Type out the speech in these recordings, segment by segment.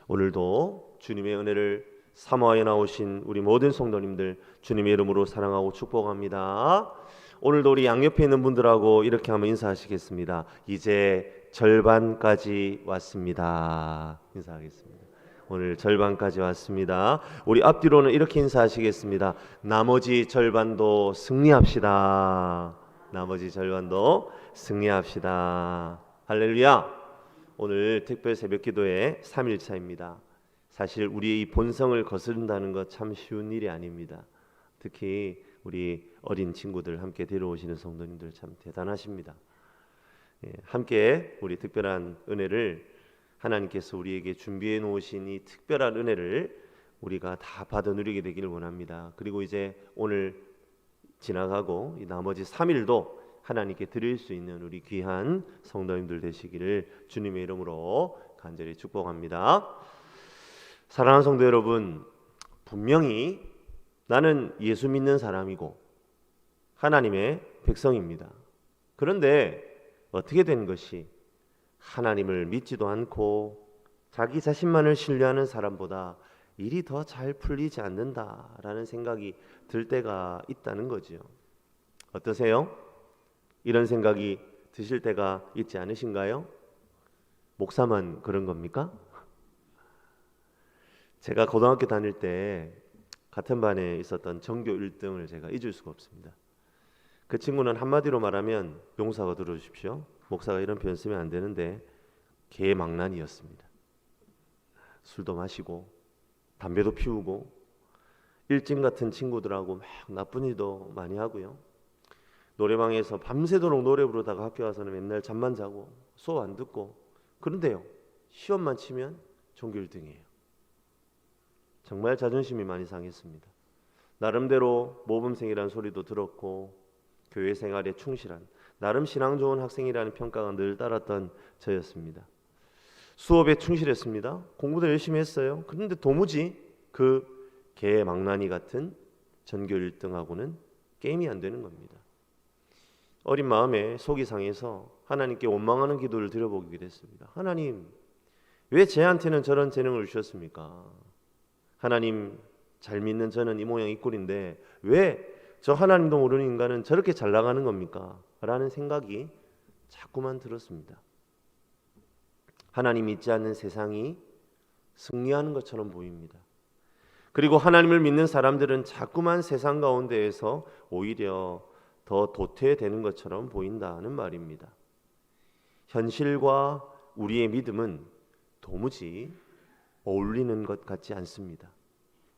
오늘도 주님의 은혜를 사모하여 나오신 우리 모든 성도님들 주님의 이름으로 사랑하고 축복합니다. 오늘도 우리 양옆에 있는 분들하고 이렇게 한번 인사하시겠습니다. 이제 절반까지 왔습니다. 인사하겠습니다. 오늘 절반까지 왔습니다. 우리 앞뒤로는 이렇게 인사하시겠습니다. 나머지 절반도 승리합시다. 나머지 절반도 승리합시다. 할렐루야. 오늘 특별 새벽 기도의 3일차입니다. 사실 우리의 이 본성을 거스른다는 것 참 쉬운 일이 아닙니다. 특히 우리 어린 친구들 함께 데려오시는 성도님들 참 대단하십니다. 함께 우리 특별한 은혜를 하나님께서 우리에게 준비해 놓으신 이 특별한 은혜를 우리가 다 받아 누리게 되기를 원합니다. 그리고 이제 오늘 지나가고 이 나머지 3일도 하나님께 드릴 수 있는 우리 귀한 성도님들 되시기를 주님의 이름으로 간절히 축복합니다. 사랑하는 성도 여러분, 분명히 나는 예수 믿는 사람이고 하나님의 백성입니다. 그런데 어떻게 된 것이 하나님을 믿지도 않고 자기 자신만을 신뢰하는 사람보다 일이 더 잘 풀리지 않는다라는 생각이 들 때가 있다는 거죠. 어떠세요? 이런 생각이 드실 때가 있지 않으신가요? 목사만 그런 겁니까? 제가 고등학교 다닐 때 같은 반에 있었던 전교 1등을 제가 잊을 수가 없습니다. 그 친구는 한마디로 말하면 용사가 들어주십시오. 목사가 이런 표현 쓰면 안 되는데 개망난이었습니다. 술도 마시고 담배도 피우고 일진 같은 친구들하고 막 나쁜 일도 많이 하고요. 노래방에서 밤새도록 노래 부르다가 학교 와서는 맨날 잠만 자고 수업 안 듣고, 그런데요 시험만 치면 전교 1등이에요. 정말 자존심이 많이 상했습니다. 나름대로 모범생이라는 소리도 들었고 교회 생활에 충실한 나름 신앙 좋은 학생이라는 평가가 늘 따랐던 저였습니다. 수업에 충실했습니다. 공부도 열심히 했어요. 그런데 도무지 그 개망나니 같은 전교 1등하고는 게임이 안 되는 겁니다. 어린 마음에 속이 상해서 하나님께 원망하는 기도를 드려보게 됐습니다. 하나님, 왜 쟤한테는 저런 재능을 주셨습니까? 하나님, 잘 믿는 저는 이 모양 이 꼴인데 왜 저 하나님도 모르는 인간은 저렇게 잘 나가는 겁니까? 라는 생각이 자꾸만 들었습니다. 하나님 믿지 않는 세상이 승리하는 것처럼 보입니다. 그리고 하나님을 믿는 사람들은 자꾸만 세상 가운데에서 오히려 더 도태되는 것처럼 보인다는 말입니다. 현실과 우리의 믿음은 도무지 어울리는 것 같지 않습니다.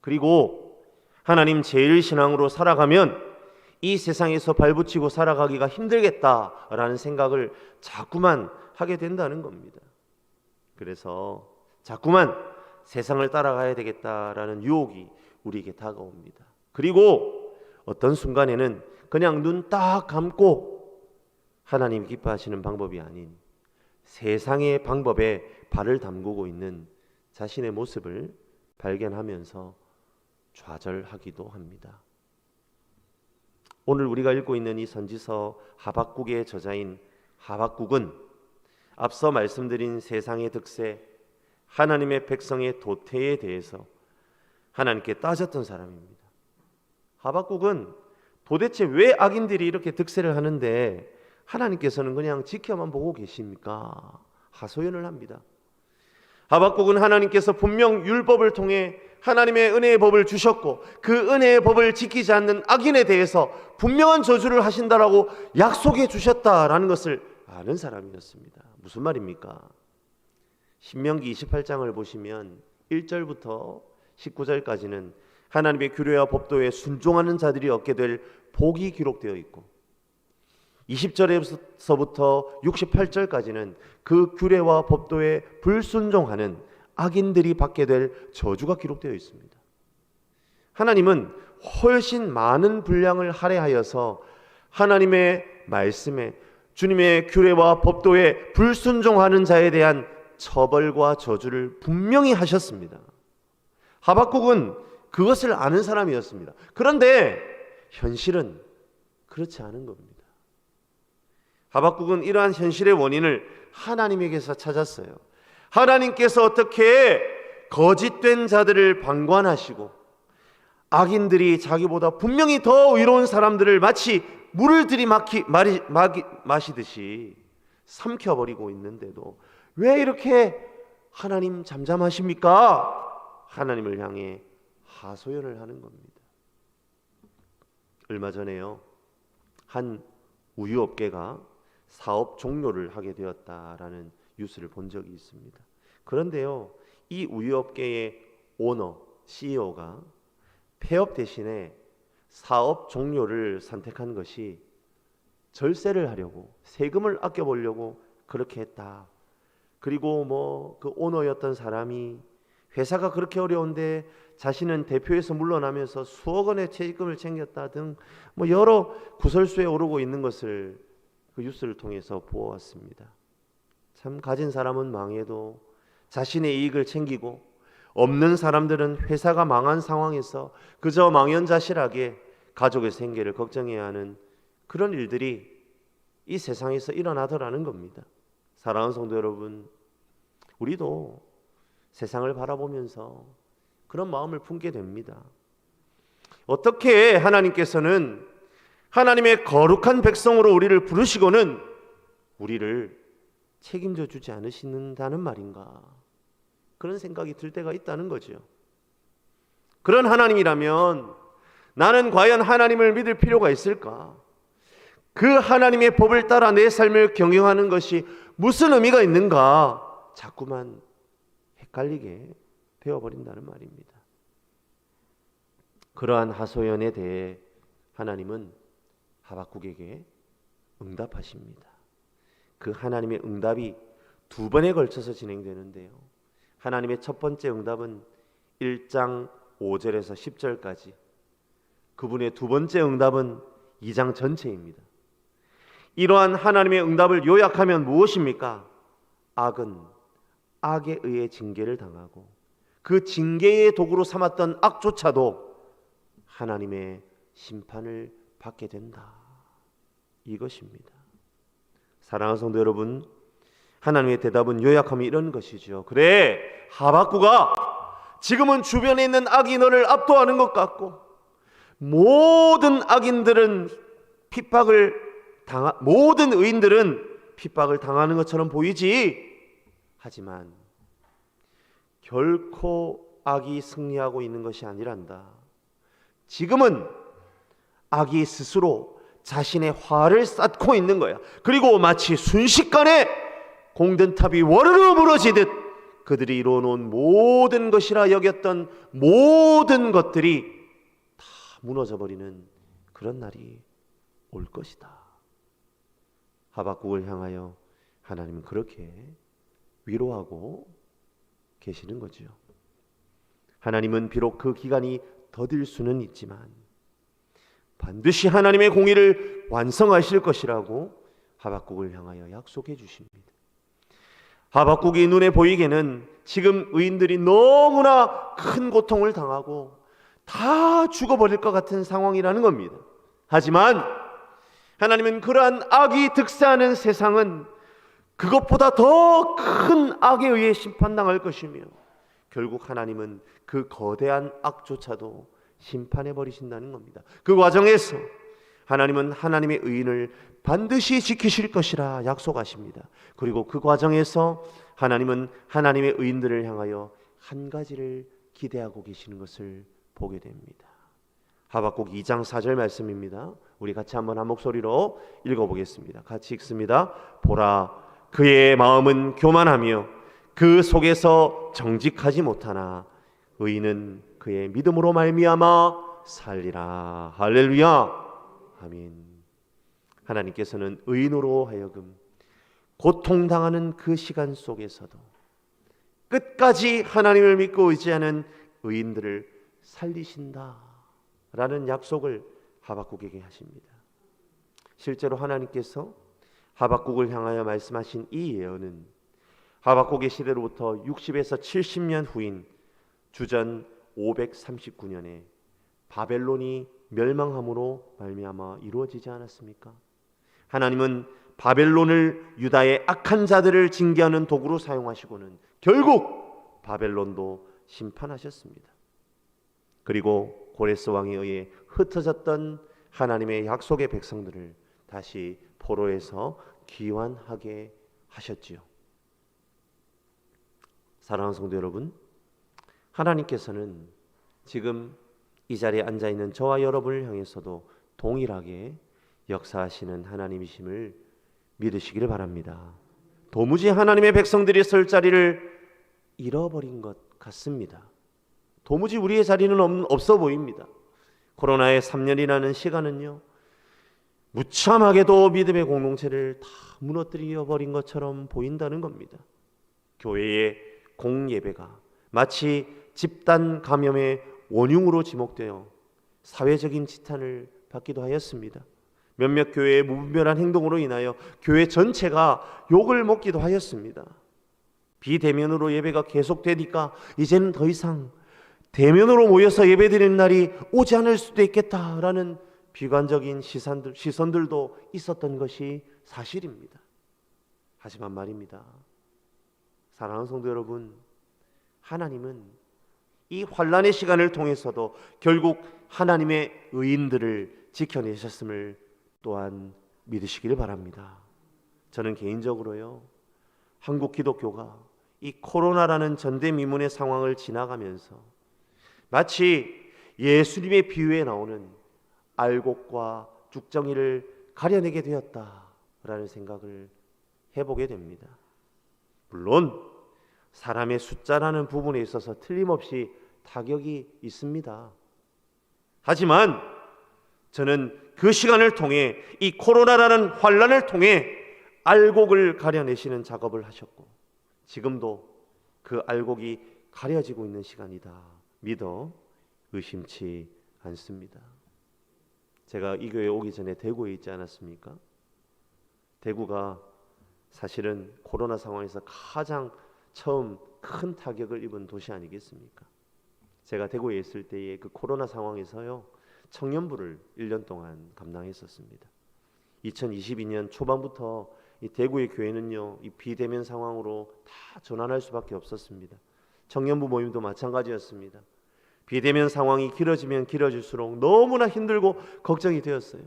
그리고 하나님 제일 신앙으로 살아가면 이 세상에서 발붙이고 살아가기가 힘들겠다라는 생각을 자꾸만 하게 된다는 겁니다. 그래서 자꾸만 세상을 따라가야 되겠다라는 유혹이 우리에게 다가옵니다. 그리고 어떤 순간에는 그냥 눈 딱 감고 하나님 기뻐하시는 방법이 아닌 세상의 방법에 발을 담그고 있는 자신의 모습을 발견하면서 좌절하기도 합니다. 오늘 우리가 읽고 있는 이 선지서 하박국의 저자인 하박국은 앞서 말씀드린 세상의 득세, 하나님의 백성의 도태에 대해서 하나님께 따졌던 사람입니다. 하박국은 도대체 왜 악인들이 이렇게 득세를 하는데 하나님께서는 그냥 지켜만 보고 계십니까? 하소연을 합니다. 하박국은 하나님께서 분명 율법을 통해 하나님의 은혜의 법을 주셨고 그 은혜의 법을 지키지 않는 악인에 대해서 분명한 저주를 하신다라고 약속해 주셨다라는 것을 아는 사람이었습니다. 무슨 말입니까? 신명기 28장을 보시면 1절부터 19절까지는 하나님의 규례와 법도에 순종하는 자들이 얻게 될 복이 기록되어 있고 20절에서부터 68절까지는 그 규례와 법도에 불순종하는 악인들이 받게 될 저주가 기록되어 있습니다. 하나님은 훨씬 많은 분량을 할애하여서 하나님의 말씀에 주님의 규례와 법도에 불순종하는 자에 대한 처벌과 저주를 분명히 하셨습니다. 하박국은 그것을 아는 사람이었습니다. 그런데 현실은 그렇지 않은 겁니다. 하박국은 이러한 현실의 원인을 하나님에게서 찾았어요. 하나님께서 어떻게 거짓된 자들을 방관하시고 악인들이 자기보다 분명히 더 의로운 사람들을 마치 물을 마시듯이 삼켜버리고 있는데도 왜 이렇게 하나님 잠잠하십니까? 하나님을 향해 하소연을 하는 겁니다. 얼마 전에요, 한 우유업계가 사업 종료를 하게 되었다라는 뉴스를 본 적이 있습니다. 그런데요, 이 우유업계의 오너, CEO가 폐업 대신에 사업 종료를 선택한 것이 절세를 하려고, 세금을 아껴보려고 그렇게 했다. 그리고 그 오너였던 사람이 회사가 그렇게 어려운데 자신은 대표에서 물러나면서 수억 원의 퇴직금을 챙겼다 등 여러 구설수에 오르고 있는 것을 그 뉴스를 통해서 보아왔습니다. 참, 가진 사람은 망해도 자신의 이익을 챙기고 없는 사람들은 회사가 망한 상황에서 그저 망연자실하게 가족의 생계를 걱정해야 하는 그런 일들이 이 세상에서 일어나더라는 겁니다. 사랑하는 성도 여러분, 우리도 세상을 바라보면서 그런 마음을 품게 됩니다. 어떻게 하나님께서는 하나님의 거룩한 백성으로 우리를 부르시고는 우리를 책임져 주지 않으신다는 말인가? 그런 생각이 들 때가 있다는 거죠. 그런 하나님이라면 나는 과연 하나님을 믿을 필요가 있을까? 그 하나님의 법을 따라 내 삶을 경영하는 것이 무슨 의미가 있는가? 자꾸만 헷갈리게 되어버린다는 말입니다. 그러한 하소연에 대해 하나님은 하박국에게 응답하십니다. 그 하나님의 응답이 두 번에 걸쳐서 진행되는데요, 하나님의 첫 번째 응답은 1장 5절에서 10절까지, 그분의 두 번째 응답은 2장 전체입니다. 이러한 하나님의 응답을 요약하면 무엇입니까? 악은 악에 의해 징계를 당하고 그 징계의 도구로 삼았던 악조차도 하나님의 심판을 받게 된다, 이것입니다. 사랑하는 성도 여러분, 하나님의 대답은 요약하면 이런 것이죠. 그래, 하박국아, 지금은 주변에 있는 악이 너를 압도하는 것 같고 모든 의인들은 핍박을 당하는 것처럼 보이지. 하지만 결코 악이 승리하고 있는 것이 아니란다. 지금은 악이 스스로 자신의 화를 쌓고 있는 거야. 그리고 마치 순식간에 공든탑이 와르르 무너지듯 그들이 이루어놓은 모든 것이라 여겼던 모든 것들이 다 무너져버리는 그런 날이 올 것이다. 하박국을 향하여 하나님은 그렇게 위로하고 계시는 거죠. 하나님은 비록 그 기간이 더딜 수는 있지만 반드시 하나님의 공의를 완성하실 것이라고 하박국을 향하여 약속해 주십니다. 하박국이 눈에 보이기에는 지금 의인들이 너무나 큰 고통을 당하고 다 죽어버릴 것 같은 상황이라는 겁니다. 하지만 하나님은 그러한 악이 득세하는 세상은 그것보다 더 큰 악에 의해 심판당할 것이며 결국 하나님은 그 거대한 악조차도 심판해 버리신다는 겁니다. 그 과정에서 하나님은 하나님의 의인을 반드시 지키실 것이라 약속하십니다. 그리고 그 과정에서 하나님은 하나님의 의인들을 향하여 한 가지를 기대하고 계시는 것을 보게 됩니다. 하박국 2장 4절 말씀입니다. 우리 같이 한번 한 목소리로 읽어보겠습니다. 같이 읽습니다. 보라, 그의 마음은 교만하며 그 속에서 정직하지 못하나 의인은 그의 믿음으로 말미암아 살리라. 할렐루야. 아멘. 하나님께서는 의인으로 하여금 고통당하는 그 시간 속에서도 끝까지 하나님을 믿고 의지하는 의인들을 살리신다 라는 약속을 하박국에게 하십니다. 실제로 하나님께서 하박국을 향하여 말씀하신 이 예언은 하박국의 시대로부터 60에서 70년 후인 주전 539년에 바벨론이 멸망함으로 말미암아 이루어지지 않았습니까? 하나님은 바벨론을 유다의 악한 자들을 징계하는 도구로 사용하시고는 결국 바벨론도 심판하셨습니다. 그리고 고레스 왕에 의해 흩어졌던 하나님의 약속의 백성들을 다시 포로에서 귀환하게 하셨지요. 사랑하는 성도 여러분, 하나님께서는 지금 이 자리에 앉아있는 저와 여러분을 향해서도 동일하게 역사하시는 하나님이심을 믿으시기를 바랍니다. 도무지 하나님의 백성들이 설 자리를 잃어버린 것 같습니다. 도무지 우리의 자리는 없어 보입니다. 코로나의 3년이라는 시간은요, 무참하게도 믿음의 공동체를 다 무너뜨려 버린 것처럼 보인다는 겁니다. 교회의 공예배가 마치 집단 감염의 원흉으로 지목되어 사회적인 지탄을 받기도 하였습니다. 몇몇 교회의 무분별한 행동으로 인하여 교회 전체가 욕을 먹기도 하였습니다. 비대면으로 예배가 계속되니까 이제는 더 이상 대면으로 모여서 예배드리는 날이 오지 않을 수도 있겠다라는 비관적인 시선들도 있었던 것이 사실입니다. 하지만 말입니다, 사랑하는 성도 여러분, 하나님은 이 환난의 시간을 통해서도 결국 하나님의 의인들을 지켜내셨음을 또한 믿으시기를 바랍니다. 저는 개인적으로요, 한국 기독교가 이 코로나라는 전대미문의 상황을 지나가면서 마치 예수님의 비유에 나오는 알곡과 죽정이를 가려내게 되었다라는 생각을 해보게 됩니다. 물론 사람의 숫자라는 부분에 있어서 틀림없이 타격이 있습니다. 하지만 저는 그 시간을 통해 이 코로나라는 환난을 통해 알곡을 가려내시는 작업을 하셨고 지금도 그 알곡이 가려지고 있는 시간이다 믿어 의심치 않습니다. 제가 이 교회에 오기 전에 대구에 있지 않았습니까? 대구가 사실은 코로나 상황에서 가장 처음 큰 타격을 입은 도시 아니겠습니까? 제가 대구에 있을 때의 그 코로나 상황에서요, 청년부를 1년 동안 감당했었습니다. 2022년 초반부터 이 대구의 교회는요, 이 비대면 상황으로 다 전환할 수밖에 없었습니다. 청년부 모임도 마찬가지였습니다. 비대면 상황이 길어지면 길어질수록 너무나 힘들고 걱정이 되었어요.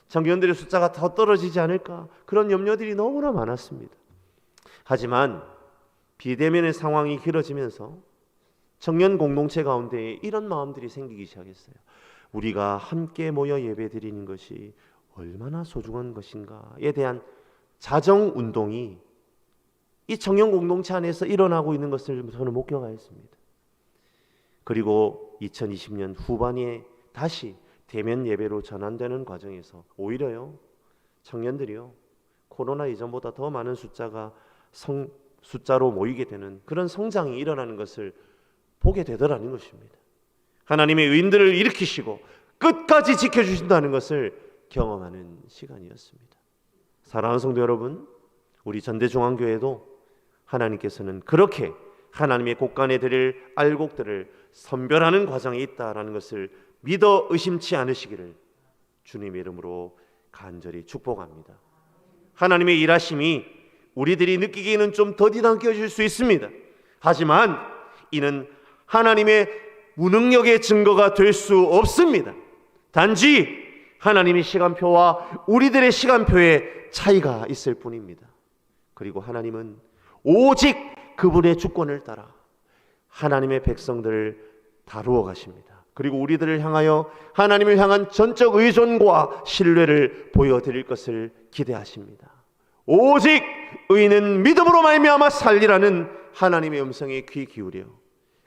청년들의 숫자가 더 떨어지지 않을까, 그런 염려들이 너무나 많았습니다. 하지만 비대면의 상황이 길어지면서 청년 공동체 가운데 이런 마음들이 생기기 시작했어요. 우리가 함께 모여 예배드리는 것이 얼마나 소중한 것인가에 대한 자정운동이 이 청년 공동체 안에서 일어나고 있는 것을 저는 목격하였습니다. 그리고 2020년 후반에 다시 대면 예배로 전환되는 과정에서 오히려요, 청년들이요, 코로나 이전보다 더 많은 숫자로 모이게 되는 그런 성장이 일어나는 것을 보게 되더라는 것입니다. 하나님의 의인들을 일으키시고 끝까지 지켜주신다는 것을 경험하는 시간이었습니다. 사랑하는 성도 여러분, 우리 전대중앙교회도 하나님께서는 그렇게 하나님의 곳간에 드릴 알곡들을 선별하는 과정에 있다라는 것을 믿어 의심치 않으시기를 주님의 이름으로 간절히 축복합니다. 하나님의 일하심이 우리들이 느끼기에는 좀 더디 느껴질 수 있습니다. 하지만 이는 하나님의 무능력의 증거가 될 수 없습니다. 단지 하나님의 시간표와 우리들의 시간표에 차이가 있을 뿐입니다. 그리고 하나님은 오직 그분의 주권을 따라 하나님의 백성들을 다루어 가십니다. 그리고 우리들을 향하여 하나님을 향한 전적 의존과 신뢰를 보여드릴 것을 기대하십니다. 오직 의인은 믿음으로 말미암아 살리라는 하나님의 음성에 귀 기울여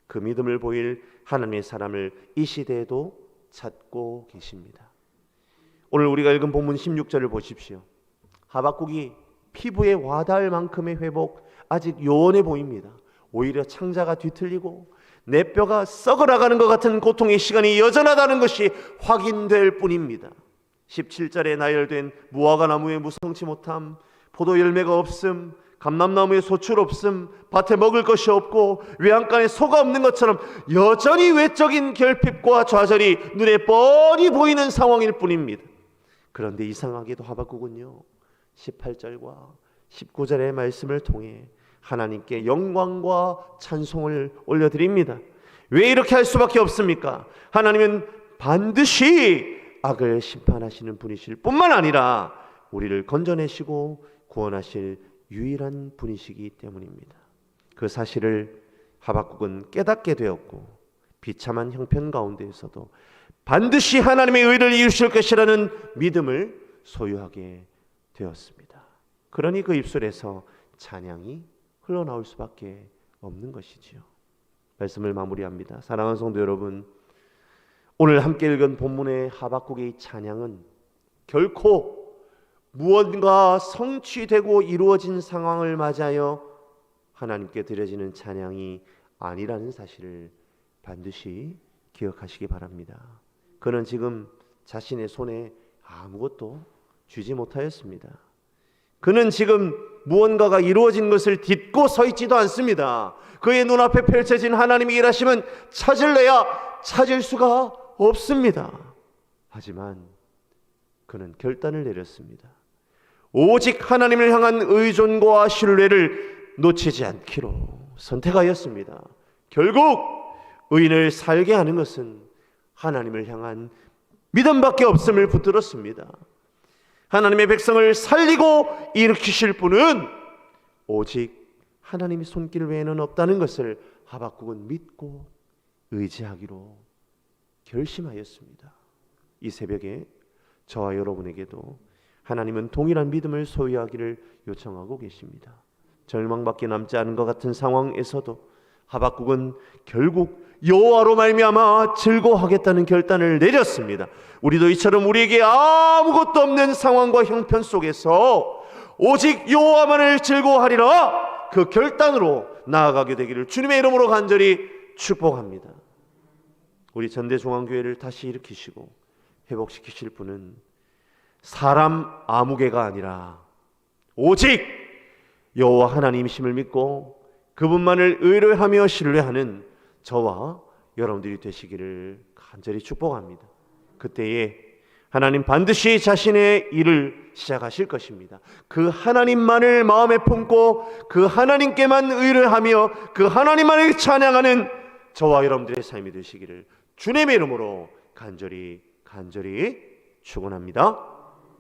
그 믿음을 보일 하나님의 사람을 이 시대에도 찾고 계십니다. 오늘 우리가 읽은 본문 16절을 보십시오. 하박국이 피부에 와닿을 만큼의 회복 아직 요원해 보입니다. 오히려 창자가 뒤틀리고 내 뼈가 썩어나가는 것 같은 고통의 시간이 여전하다는 것이 확인될 뿐입니다. 17절에 나열된 무화과나무에 무성치 못함, 포도 열매가 없음, 감람나무에 소출 없음, 밭에 먹을 것이 없고 외양간에 소가 없는 것처럼 여전히 외적인 결핍과 좌절이 눈에 뻔히 보이는 상황일 뿐입니다. 그런데 이상하게도 하박국은요, 18절과 19절의 말씀을 통해 하나님께 영광과 찬송을 올려드립니다. 왜 이렇게 할 수밖에 없습니까? 하나님은 반드시 악을 심판하시는 분이실 뿐만 아니라 우리를 건져내시고 구원하실 유일한 분이시기 때문입니다. 그 사실을 하박국은 깨닫게 되었고 비참한 형편 가운데에서도 반드시 하나님의 의를 이루실 것이라는 믿음을 소유하게 되었습니다. 그러니 그 입술에서 찬양이 흘러나올 수밖에 없는 것이지요. 말씀을 마무리합니다. 사랑하는 성도 여러분, 오늘 함께 읽은 본문의 하박국의 찬양은 결코 무언가 성취되고 이루어진 상황을 맞이하여 하나님께 드려지는 찬양이 아니라는 사실을 반드시 기억하시기 바랍니다. 그는 지금 자신의 손에 아무것도 쥐지 못하였습니다. 그는 지금 무언가가 이루어진 것을 딛고 서 있지도 않습니다. 그의 눈앞에 펼쳐진 하나님의 일하심은 찾을래야 찾을 수가 없습니다. 하지만 그는 결단을 내렸습니다. 오직 하나님을 향한 의존과 신뢰를 놓치지 않기로 선택하였습니다. 결국 의인을 살게 하는 것은 하나님을 향한 믿음밖에 없음을 붙들었습니다. 하나님의 백성을 살리고 일으키실 분은 오직 하나님의 손길 외에는 없다는 것을 하박국은 믿고 의지하기로 결심하였습니다. 이 새벽에 저와 여러분에게도 하나님은 동일한 믿음을 소유하기를 요청하고 계십니다. 절망밖에 남지 않은 것 같은 상황에서도 하박국은 결국 여호와로 말미암아 즐거워하겠다는 결단을 내렸습니다. 우리도 이처럼 우리에게 아무것도 없는 상황과 형편 속에서 오직 여호와만을 즐거워하리라 그 결단으로 나아가게 되기를 주님의 이름으로 간절히 축복합니다. 우리 전대중앙교회를 다시 일으키시고 회복시키실 분은 사람 아무개가 아니라 오직 여호와 하나님이심을 믿고 그분만을 의뢰하며 신뢰하는 저와 여러분들이 되시기를 간절히 축복합니다. 그때에 하나님 반드시 자신의 일을 시작하실 것입니다. 그 하나님만을 마음에 품고 그 하나님께만 의뢰하며 그 하나님만을 찬양하는 저와 여러분들의 삶이 되시기를 주님의 이름으로 간절히 축원합니다.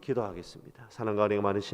기도하겠습니다. 사랑과 은혜가 많으신